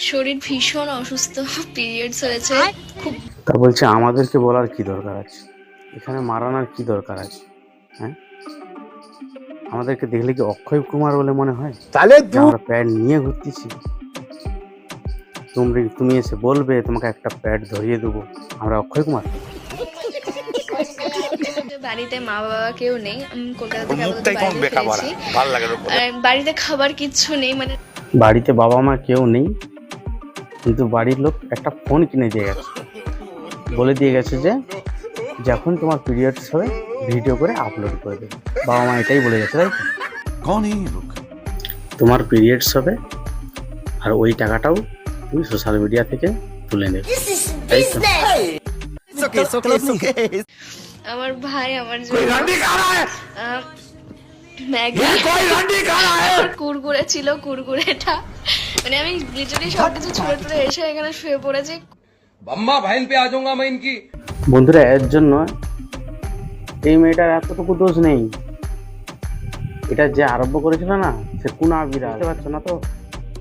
শরীর ভীষণ অসুস্থ, পিরিয়ডস হয়েছে খুব। তা বলছে আমাদেরকে বলার কি দরকার আছে, এখানে মারানোর কি দরকার আছে? হ্যাঁ, আমাদেরকে দেখলে কি অক্ষয় কুমার বলে মনে হয়? তাহলে আমরা প্যাড নিয়ে ঘুরতেছি, তুমি এসে বলবে তোমাকে একটা প্যাড ধরিয়ে দেবো, আমরা অক্ষয় কুমার? বাড়িতে মা বাবা কেউ নেই, আমি কলকাতা থেকে এসেছি। বাড়িতে খাবার কিচ্ছু নেই, মানে বাড়িতে বাবা মা কেউ নেই, কিন্তু বাড়ির লোক একটা ফোন কিনে দিয়ে গেছে, বলে দিয়ে গেছে যে যখন তোমার পিরিয়ডস হবে ভিডিও করে আপলোড করে দেবে। বাবা মা এটাই বলে গেছে, তাই তো? তোমার পিরিয়ডস হবে আর ওই টাকাটাও তুমি সোশ্যাল মিডিয়া থেকে তুলে নেবে, তাই তো? আমার ভাই আমার জন্য ম্যাগি কুরকুরে ছিল, কুরকুরেটা মানে আমি লিটারালি সবকিছু ছুঁড়ে টুড়ে এসে এখানে শুয়ে পড়েছি। বন্ধুরা, এর জন্য এই মেয়েটার এতটুকু দোষ নেই, এটা যে আরম্ভ করেছিল না সে কুনা বিড়াল, বুঝতে পারছো না তো?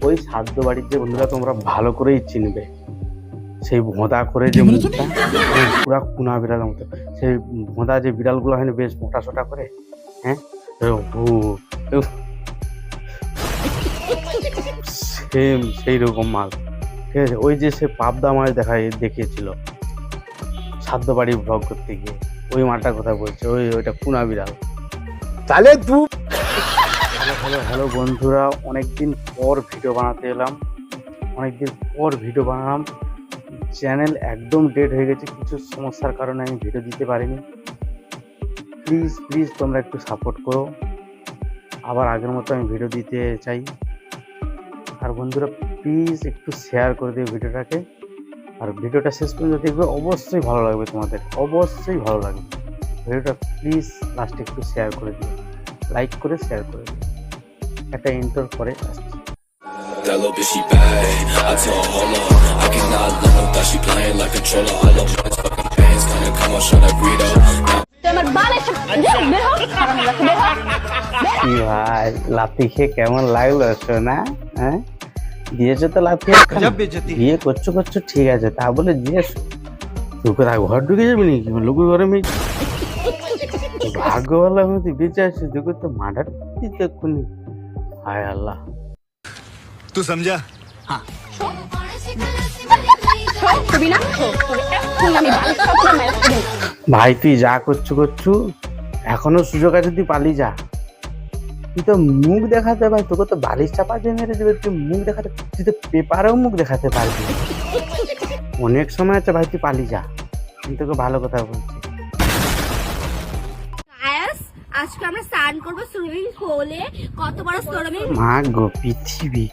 ওই সাধ্য বাড়ির যে বন্ধুরা তোমরা ভালো করেই চিনবে, সেই ভোঁদা করে যে মুখটা পুরা কুনা বিড়ালের মতো, সেই ভোঁদা যে বিড়ালগুলো হয় না বেশ মোটা সোটা করে, হ্যাঁ, সেম সেই রকম মাল, ঠিক আছে? ওই যে সে পাবদা মাছ দেখিয়েছিল সাধ্য বাড়ির ব্লগ করতে গিয়ে, ওই মালটার কথা বলছে, ওইটা কুনা বিড়াল। তাহলে হ্যালো বন্ধুরা, অনেকদিন পর ভিডিও বানাতে এলাম, চ্যানেল একদম ডেড হয়ে গেছে, কিছু সমস্যার কারণে আমি ভিডিও দিতে পারিনি। প্লিজ তোমরা একটু সাপোর্ট করো, আবার আগের মতো আমি ভিডিও দিতে চাই। আর বন্ধুরা প্লিজ একটু শেয়ার করে দিও ভিডিওটাকে, আর ভিডিওটা শেষ পর্যন্ত দেখবে, অবশ্যই ভালো লাগবে তোমাদের, অবশ্যই ভালো লাগবে ভিডিওটা। প্লিজ লাস্টে একটু শেয়ার করে দিও, লাইক করে শেয়ার করে দিও। একটা ইন্টার পরে আসছি। That little bitch, she bad. I tell her, hold up. I cannot let her thought she playing like controller. I love my fucking pants. Gonna come on, show that burrito. কি ভাই, লাথি খেয়ে কেমন লাগলো শোনা? হ্যাঁ, দিয়েছো তো লাথি, বিয়ে করছো ঠিক আছে, তা বলে দিয়েছো তুই কোথায় ঘর ঢুকে যাবি নাকি? লোকের ঘরে মেয়ে ভাগ্য ভালো, আমি তুই বেঁচে আসছিস, দেখো তো মার্ডার দিতে এক্ষুনি। হায় আল্লাহ, तू समझा? हाँ। ভাই তুই যা করছু এখনো সুযোগ আছে, তুই পালিয়ে যা। তুই তো মুখ দেখাতে, ভাই তোকে তো বালিশ চাপা দিয়ে মেরে দেবে, তুই মুখ দেখাতে, তুই তো পেপারেও মুখ দেখাতে পারবি, অনেক সময় আছে ভাই, তুই পালিয়ে যা, আমি তোকে ভালো কথা বলছি। আজকে আমরা স্নান করবো সুইমিং পুলে। কত বড় সুইমিং, মা গো পৃথিবী,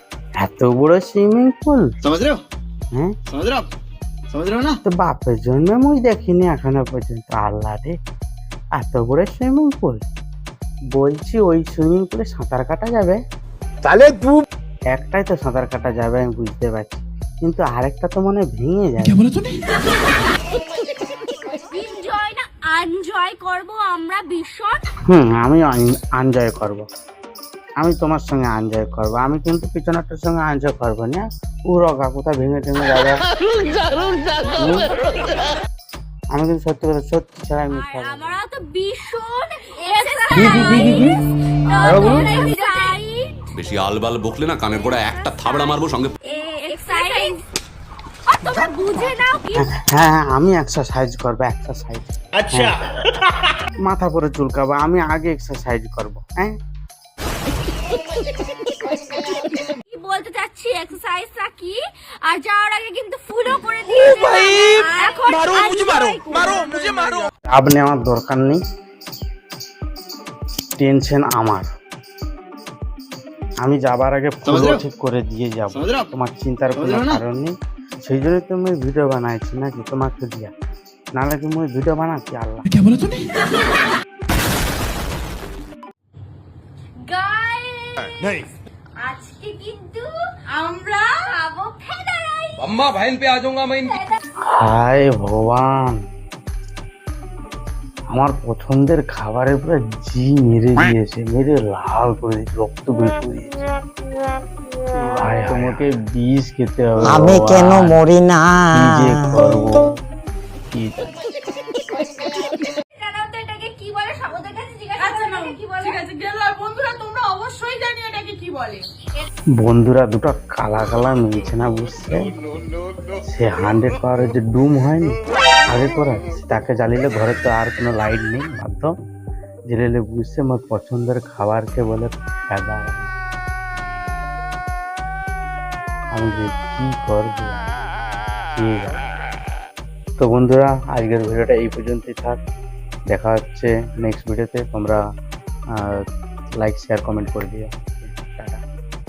এত বড় সুইমিং পুল, समझ रहे हो? হ্যাঁ समझ रहे हो ना? তো বাপের জন্য মুই দেখিনি এখনো পর্যন্ত। আল্লাহ রে, এত বড় সুইমিং পুল, বলছি ওই সুইমিং পুলে সাঁতার কাটা যাবে? তাহলে একটাই তো সাঁতার কাটা যাবে আমি বুঝতে পারছি, কিন্তু আরেকটা তো মনে ভেঙে যাবে। এনজয় না এনজয় করবো আমরা ভীষণ। আমি এনজয় করব, আমি তোমার সঙ্গে এনজয় করব, আমি কিন্তু পিছনেরটার সঙ্গে এনজয় করবো না। উড়গা কোথায় ভেঙে টেঙে যাবে, আমি কিন্তু সত্যি কথা, সত্যি ছাড়া আমি আমরা তো ভীষণ বেশি আলবাল বকলে না কানের গোড়া একটা থাবড়া মারবো সঙ্গে। বুঝে নাও কি। হ্যাঁ, আমি এক্সারসাইজ করবো, এক্সারসাইজ। আচ্ছা, মাথা পরে চুলকাবো, আমি আগে এক্সারসাইজ করবো। হ্যাঁ, কি বলতে চাচ্ছি, এক্সারসাইজটা কি? আর যাওয়ার আগে কিন্তু ফুলও করে দিয়েছে। এখন মারো। আপনি আমার দরকার নেই, টেনশন আমার, আমি যাবার আগে ফুলও ঠিক করে দিয়ে যাবো, তোমার চিন্তার কোনো কারণ নেই। সেই জন্য তুমি ভিডিও বানাইছি নাকি তোমাকে দিয়া, নাহলে তুমি ভিডিও বানাচ্ছি। আল্লাহ, গাইস আজকে কিন্তু আমরা খাবো ফেদারাই। अम्मा बहन पे आ जाऊंगा मैं इनकी। হায় ভগবান, আমার পছন্দের খাবারের পুরো জি মেরে দিয়েছে, মেরে লাল করে দিয়েছে, রক্ত বের করে দিয়েছে। হায় তোমাকে বিষ খেতে হবে আমি বাবা। কেন মরি না? কি যে করবো কি জানি। জানাও তো এটাকে কি বলে, ওদের কাছে জিজ্ঞাসা করো এটাকে কি বলে। বন্ধুরা তোমরা অবশ্যই জানিও এটাকে কি বলে। বন্ধুরা দুটো কালা কালা মিলছে না বুঝছে, সে 100 পাওয়ারের যে ডুম হয়নি আগে করা, তাকে জ্বালিলে ঘরে তো আর কোনো লাইট নেই, বাধ্য জ্বালিলে বুঝছে আমার পছন্দের খাবারকে বলে ফায়দা। আমি যে কি করবো ঠিক আছে। তো বন্ধুরা আজকের ভিডিওটা এই পর্যন্তই থাক, দেখা হচ্ছে নেক্সট ভিডিওতে। তোমরা লাইক শেয়ার কমেন্ট করে দিও।